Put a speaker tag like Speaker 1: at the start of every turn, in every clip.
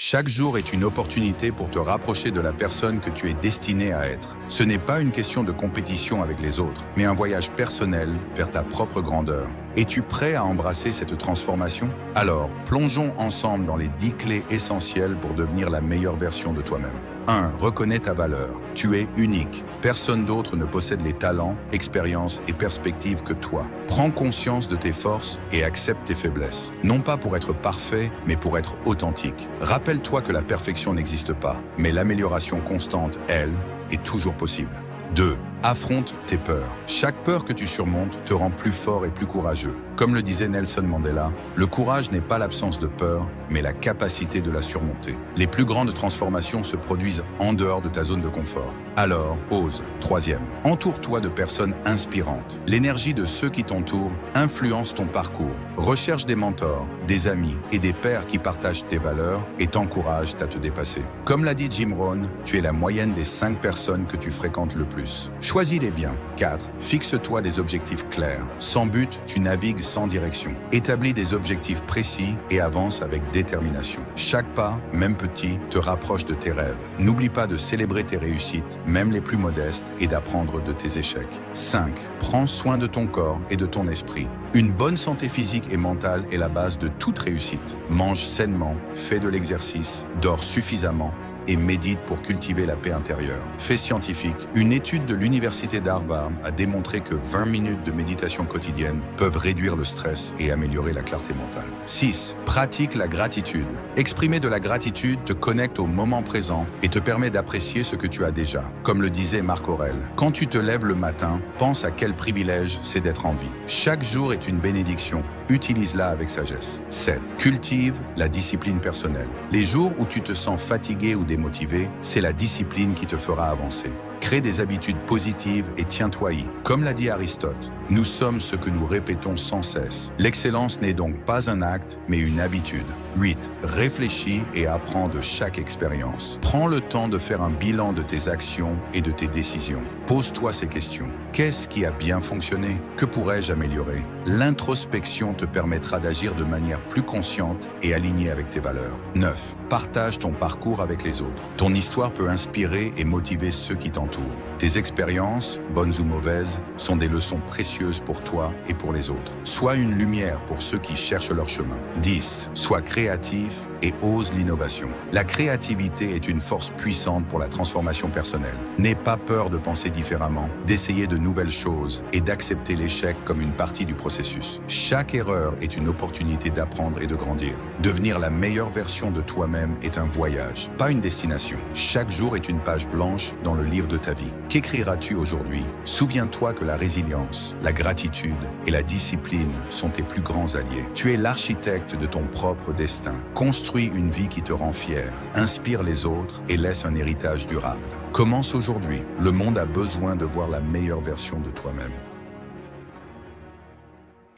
Speaker 1: Chaque jour est une opportunité pour te rapprocher de la personne que tu es destiné à être. Ce n'est pas une question de compétition avec les autres, mais un voyage personnel vers ta propre grandeur. Es-tu prêt à embrasser cette transformation? Alors, plongeons ensemble dans les 10 clés essentielles pour devenir la meilleure version de toi-même. 1. Reconnais ta valeur. Tu es unique. Personne d'autre ne possède les talents, expériences et perspectives que toi. Prends conscience de tes forces et accepte tes faiblesses. Non pas pour être parfait, mais pour être authentique. Rappelle-toi que la perfection n'existe pas, mais l'amélioration constante, elle, est toujours possible. 2. Affronte tes peurs. Chaque peur que tu surmontes te rend plus fort et plus courageux. Comme le disait Nelson Mandela, le courage n'est pas l'absence de peur, mais la capacité de la surmonter. Les plus grandes transformations se produisent en dehors de ta zone de confort. Alors, ose. 3e. Entoure-toi de personnes inspirantes. L'énergie de ceux qui t'entourent influence ton parcours. Recherche des mentors, des amis et des pairs qui partagent tes valeurs et t'encouragent à te dépasser. Comme l'a dit Jim Rohn, tu es la moyenne des 5 personnes que tu fréquentes le plus. Choisis-les bien. 4. Fixe-toi des objectifs clairs. Sans but, tu navigues sans direction. Établis des objectifs précis et avance avec détermination. Chaque pas, même petit, te rapproche de tes rêves. N'oublie pas de célébrer tes réussites, même les plus modestes, et d'apprendre de tes échecs. 5. Prends soin de ton corps et de ton esprit. Une bonne santé physique et mentale est la base de toute réussite. Mange sainement, fais de l'exercice, dors suffisamment, et médite pour cultiver la paix intérieure. Fait scientifique, une étude de l'université d'Harvard a démontré que 20 minutes de méditation quotidienne peuvent réduire le stress et améliorer la clarté mentale. 6. Pratique la gratitude. Exprimer de la gratitude te connecte au moment présent et te permet d'apprécier ce que tu as déjà. Comme le disait Marc Aurèle, quand tu te lèves le matin, pense à quel privilège c'est d'être en vie. Chaque jour est une bénédiction. Utilise-la avec sagesse. 7. Cultive la discipline personnelle. Les jours où tu te sens fatigué ou démotivé, c'est la discipline qui te fera avancer. Crée des habitudes positives et tiens-toi-y. Comme l'a dit Aristote, nous sommes ce que nous répétons sans cesse. L'excellence n'est donc pas un acte, mais une habitude. 8. Réfléchis et apprends de chaque expérience. Prends le temps de faire un bilan de tes actions et de tes décisions. Pose-toi ces questions. Qu'est-ce qui a bien fonctionné? Que pourrais-je améliorer? L'introspection te permettra d'agir de manière plus consciente et alignée avec tes valeurs. 9. Partage ton parcours avec les autres. Ton histoire peut inspirer et motiver ceux qui t'entourent. Tes expériences, bonnes ou mauvaises, sont des leçons précieuses pour toi et pour les autres. Sois une lumière pour ceux qui cherchent leur chemin. 10. Sois créatif et ose l'innovation. La créativité est une force puissante pour la transformation personnelle. N'aie pas peur de penser différemment, d'essayer de nouvelles choses et d'accepter l'échec comme une partie du processus. Chaque erreur est une opportunité d'apprendre et de grandir. Devenir la meilleure version de toi-même est un voyage, pas une destination. Chaque jour est une page blanche dans le livre de ta vie. Qu'écriras-tu aujourd'hui? Souviens-toi que la résilience, la gratitude et la discipline sont tes plus grands alliés. Tu es l'architecte de ton propre destin. Construis une vie qui te rend fier, inspire les autres et laisse un héritage durable. Commence aujourd'hui. Le monde a besoin de voir la meilleure version de toi-même.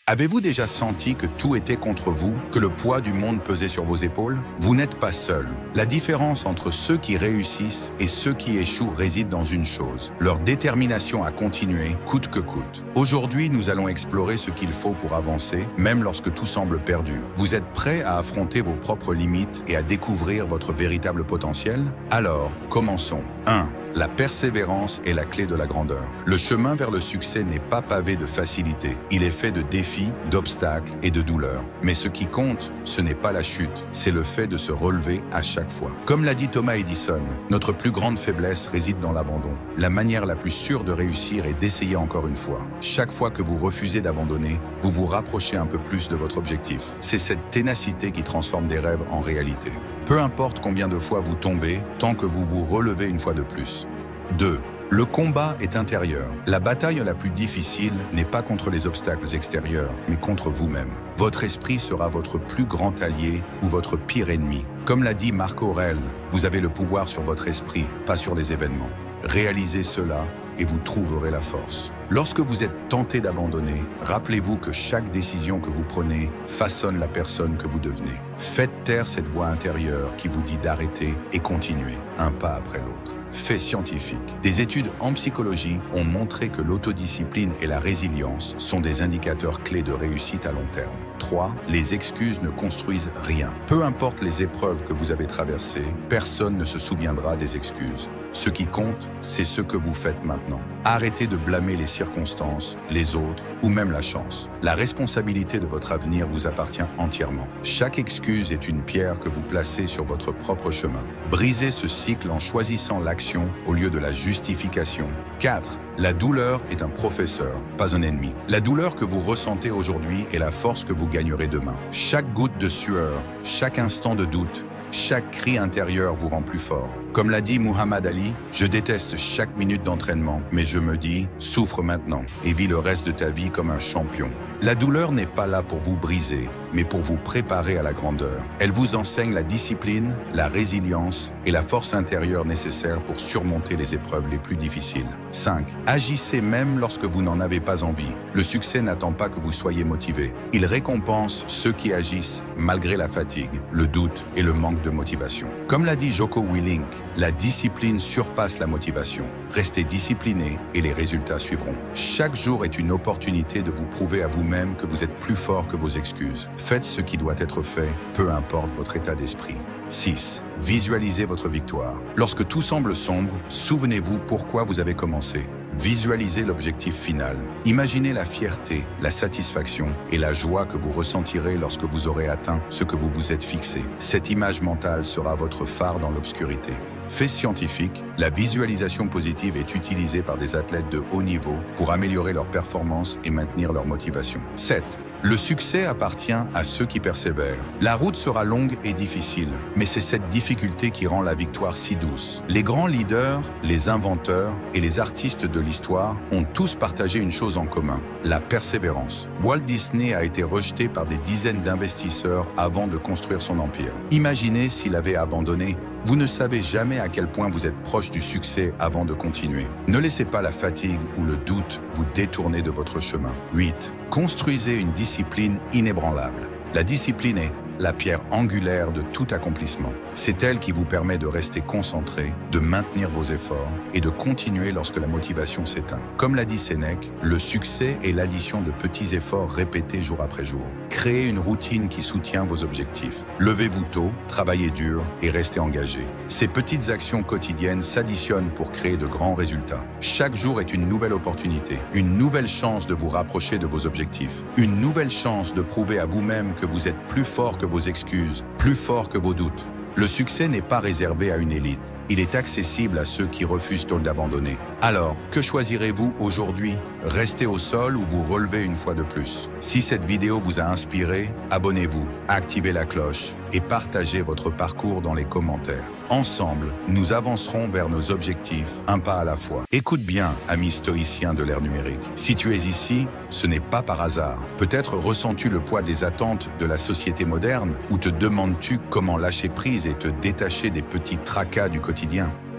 Speaker 1: Avez-vous déjà senti que tout était contre vous, que le poids du monde pesait sur vos épaules? Vous n'êtes pas seul. La différence entre ceux qui réussissent et ceux qui échouent réside dans une chose, leur détermination à continuer, coûte que coûte. Aujourd'hui, nous allons explorer ce qu'il faut pour avancer, même lorsque tout semble perdu. Vous êtes prêts à affronter vos propres limites et à découvrir votre véritable potentiel? Alors, commençons. 1. La persévérance est la clé de la grandeur. Le chemin vers le succès n'est pas pavé de facilité. Il est fait de défis, d'obstacles et de douleurs. Mais ce qui compte, ce n'est pas la chute, c'est le fait de se relever à chaque fois. Comme l'a dit Thomas Edison, notre plus grande faiblesse réside dans l'abandon. La manière la plus sûre de réussir est d'essayer encore une fois. Chaque fois que vous refusez d'abandonner, vous vous rapprochez un peu plus de votre objectif. C'est cette ténacité qui transforme des rêves en réalité. Peu importe combien de fois vous tombez, tant que vous vous relevez une fois de plus. 2. Le combat est intérieur. La bataille la plus difficile n'est pas contre les obstacles extérieurs, mais contre vous-même. Votre esprit sera votre plus grand allié ou votre pire ennemi. Comme l'a dit Marc Aurèle, vous avez le pouvoir sur votre esprit, pas sur les événements. Réalisez cela et vous trouverez la force. Lorsque vous êtes tenté d'abandonner, rappelez-vous que chaque décision que vous prenez façonne la personne que vous devenez. Faites taire cette voix intérieure qui vous dit d'arrêter et continuer, un pas après l'autre. Fait scientifique. Des études en psychologie ont montré que l'autodiscipline et la résilience sont des indicateurs clés de réussite à long terme. 3. Les excuses ne construisent rien. Peu importe les épreuves que vous avez traversées, personne ne se souviendra des excuses. Ce qui compte, c'est ce que vous faites maintenant. Arrêtez de blâmer les circonstances, les autres ou même la chance. La responsabilité de votre avenir vous appartient entièrement. Chaque excuse est une pierre que vous placez sur votre propre chemin. Brisez ce cycle en choisissant l'action au lieu de la justification. 4. La douleur est un professeur, pas un ennemi. La douleur que vous ressentez aujourd'hui est la force que vous gagnerez demain. Chaque goutte de sueur, chaque instant de doute, chaque cri intérieur vous rend plus fort. Comme l'a dit Muhammad Ali, je déteste chaque minute d'entraînement, mais je me dis, souffre maintenant et vis le reste de ta vie comme un champion. La douleur n'est pas là pour vous briser, mais pour vous préparer à la grandeur. Elle vous enseigne la discipline, la résilience et la force intérieure nécessaires pour surmonter les épreuves les plus difficiles. 5. Agissez même lorsque vous n'en avez pas envie. Le succès n'attend pas que vous soyez motivé. Il récompense ceux qui agissent malgré la fatigue, le doute et le manque de motivation. Comme l'a dit Jocko Willink, la discipline surpasse la motivation. Restez discipliné et les résultats suivront. Chaque jour est une opportunité de vous prouver à vous-même que vous êtes plus fort que vos excuses. Faites ce qui doit être fait, peu importe votre état d'esprit. 6. Visualisez votre victoire. Lorsque tout semble sombre, souvenez-vous pourquoi vous avez commencé. Visualisez l'objectif final. Imaginez la fierté, la satisfaction et la joie que vous ressentirez lorsque vous aurez atteint ce que vous vous êtes fixé. Cette image mentale sera votre phare dans l'obscurité. Fait scientifique, la visualisation positive est utilisée par des athlètes de haut niveau pour améliorer leur performance et maintenir leur motivation. 7. Le succès appartient à ceux qui persévèrent. La route sera longue et difficile, mais c'est cette difficulté qui rend la victoire si douce. Les grands leaders, les inventeurs et les artistes de l'histoire ont tous partagé une chose en commun, la persévérance. Walt Disney a été rejeté par des dizaines d'investisseurs avant de construire son empire. Imaginez s'il avait abandonné. Vous ne savez jamais à quel point vous êtes proche du succès avant de continuer. Ne laissez pas la fatigue ou le doute vous détourner de votre chemin. 8. Construisez une discipline inébranlable. La discipline est la pierre angulaire de tout accomplissement. C'est elle qui vous permet de rester concentré, de maintenir vos efforts et de continuer lorsque la motivation s'éteint. Comme l'a dit Sénèque, le succès est l'addition de petits efforts répétés jour après jour. Créez une routine qui soutient vos objectifs. Levez-vous tôt, travaillez dur et restez engagé. Ces petites actions quotidiennes s'additionnent pour créer de grands résultats. Chaque jour est une nouvelle opportunité, une nouvelle chance de vous rapprocher de vos objectifs, une nouvelle chance de prouver à vous-même que vous êtes plus fort que vos excuses, plus fort que vos doutes. Le succès n'est pas réservé à une élite. Il est accessible à ceux qui refusent d'abandonner. Alors, que choisirez-vous aujourd'hui? Rester au sol ou vous relever une fois de plus? Si cette vidéo vous a inspiré, abonnez-vous, activez la cloche et partagez votre parcours dans les commentaires. Ensemble, nous avancerons vers nos objectifs, un pas à la fois. Écoute bien, ami stoïcien de l'ère numérique. Si tu es ici, ce n'est pas par hasard. Peut-être ressens-tu le poids des attentes de la société moderne ou te demandes-tu comment lâcher prise et te détacher des petits tracas du quotidien.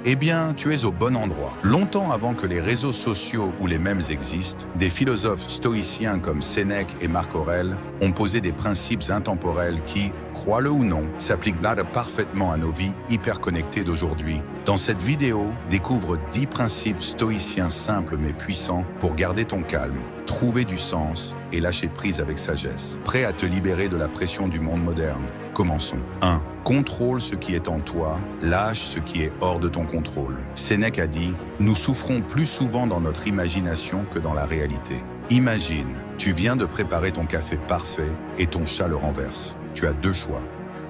Speaker 1: Eh bien, tu es au bon endroit. Longtemps avant que les réseaux sociaux ou les mèmes existent, des philosophes stoïciens comme Sénèque et Marc Aurèle ont posé des principes intemporels qui, crois-le ou non, s'appliquent parfaitement à nos vies hyper connectées d'aujourd'hui. Dans cette vidéo, découvre 10 principes stoïciens simples mais puissants pour garder ton calme, trouver du sens et lâcher prise avec sagesse. Prêt à te libérer de la pression du monde moderne? Commençons. 1. Contrôle ce qui est en toi, lâche ce qui est hors de ton contrôle. Sénèque a dit « Nous souffrons plus souvent dans notre imagination que dans la réalité ». Imagine, tu viens de préparer ton café parfait et ton chat le renverse. Tu as deux choix,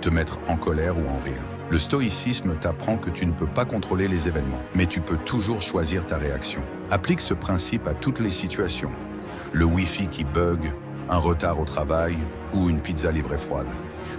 Speaker 1: te mettre en colère ou en rire. Le stoïcisme t'apprend que tu ne peux pas contrôler les événements, mais tu peux toujours choisir ta réaction. Applique ce principe à toutes les situations. Le Wi-Fi qui bug, un retard au travail ou une pizza livrée froide.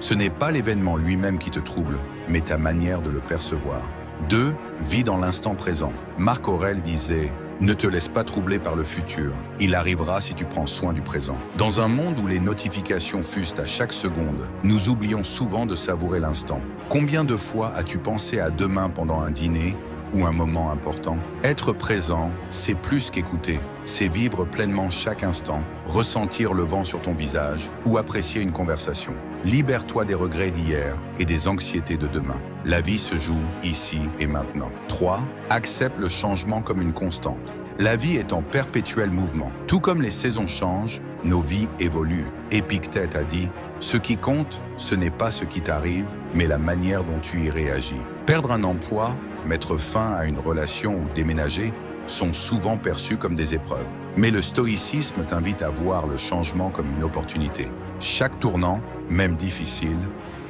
Speaker 1: Ce n'est pas l'événement lui-même qui te trouble, mais ta manière de le percevoir. 2. Vis dans l'instant présent. Marc Aurèle disait « Ne te laisse pas troubler par le futur, il arrivera si tu prends soin du présent ». Dans un monde où les notifications fusent à chaque seconde, nous oublions souvent de savourer l'instant. Combien de fois as-tu pensé à demain pendant un dîner ou un moment important? Être présent, c'est plus qu'écouter. C'est vivre pleinement chaque instant, ressentir le vent sur ton visage ou apprécier une conversation. Libère-toi des regrets d'hier et des anxiétés de demain. La vie se joue ici et maintenant. 3. Accepte le changement comme une constante. La vie est en perpétuel mouvement. Tout comme les saisons changent, nos vies évoluent. Épictète a dit « Ce qui compte, ce n'est pas ce qui t'arrive, mais la manière dont tu y réagis. » Perdre un emploi, mettre fin à une relation ou déménager sont souvent perçus comme des épreuves. Mais le stoïcisme t'invite à voir le changement comme une opportunité. Chaque tournant, même difficile,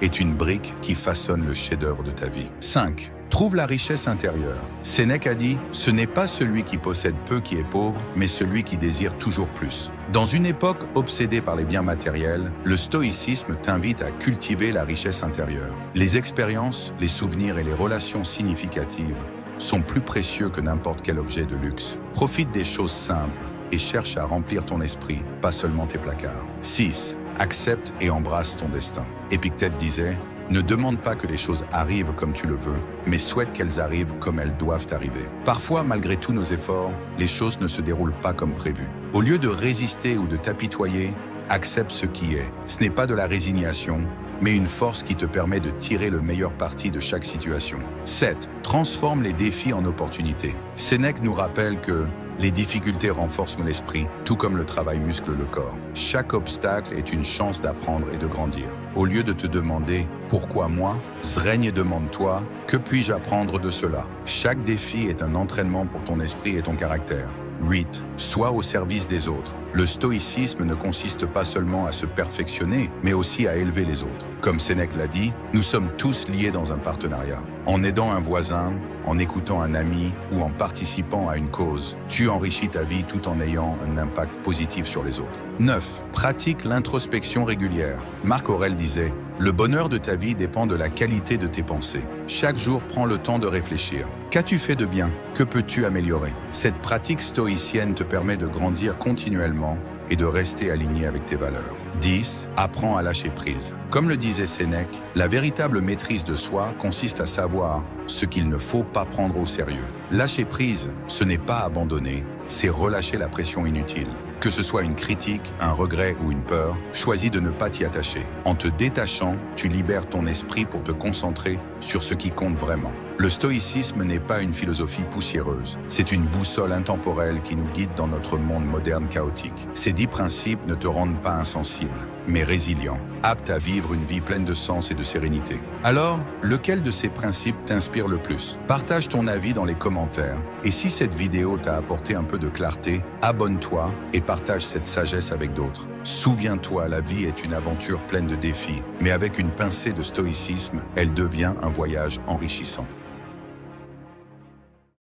Speaker 1: est une brique qui façonne le chef-d'œuvre de ta vie. 5. Trouve la richesse intérieure. Sénèque a dit « Ce n'est pas celui qui possède peu qui est pauvre, mais celui qui désire toujours plus. » Dans une époque obsédée par les biens matériels, le stoïcisme t'invite à cultiver la richesse intérieure. Les expériences, les souvenirs et les relations significatives sont plus précieux que n'importe quel objet de luxe. Profite des choses simples et cherche à remplir ton esprit, pas seulement tes placards. 6. Accepte et embrasse ton destin. Épictète disait « Ne demande pas que les choses arrivent comme tu le veux, mais souhaite qu'elles arrivent comme elles doivent arriver. » Parfois, malgré tous nos efforts, les choses ne se déroulent pas comme prévu. Au lieu de résister ou de t'apitoyer, accepte ce qui est. Ce n'est pas de la résignation, mais une force qui te permet de tirer le meilleur parti de chaque situation. 7. Transforme les défis en opportunités. Sénèque nous rappelle que les difficultés renforcent l'esprit, tout comme le travail muscle le corps. Chaque obstacle est une chance d'apprendre et de grandir. Au lieu de te demander « Pourquoi moi ?», Zrègne et demande-toi « Que puis-je apprendre de cela ?» Chaque défi est un entraînement pour ton esprit et ton caractère. 8. Sois au service des autres. Le stoïcisme ne consiste pas seulement à se perfectionner, mais aussi à élever les autres. Comme Sénèque l'a dit, nous sommes tous liés dans un partenariat. En aidant un voisin, en écoutant un ami ou en participant à une cause, tu enrichis ta vie tout en ayant un impact positif sur les autres. 9. Pratique l'introspection régulière. Marc Aurèle disait « Le bonheur de ta vie dépend de la qualité de tes pensées. Chaque jour, prends le temps de réfléchir. Qu'as-tu fait de bien? Que peux-tu améliorer ?» Cette pratique stoïcienne te permet de grandir continuellement et de rester aligné avec tes valeurs. 10. Apprends à lâcher prise. Comme le disait Sénèque, la véritable maîtrise de soi consiste à savoir ce qu'il ne faut pas prendre au sérieux. Lâcher prise, ce n'est pas abandonner, c'est relâcher la pression inutile. Que ce soit une critique, un regret ou une peur, choisis de ne pas t'y attacher. En te détachant, tu libères ton esprit pour te concentrer sur ce qui compte vraiment. Le stoïcisme n'est pas une philosophie poussiéreuse, c'est une boussole intemporelle qui nous guide dans notre monde moderne chaotique. Ces 10 principes ne te rendent pas insensible, mais résilient, apte à vivre une vie pleine de sens et de sérénité. Alors, lequel de ces principes t'inspire le plus? Partage ton avis dans les commentaires. Et si cette vidéo t'a apporté un peu de clarté, abonne-toi et partage cette sagesse avec d'autres. Souviens-toi, la vie est une aventure pleine de défis, mais avec une pincée de stoïcisme, elle devient un voyage enrichissant.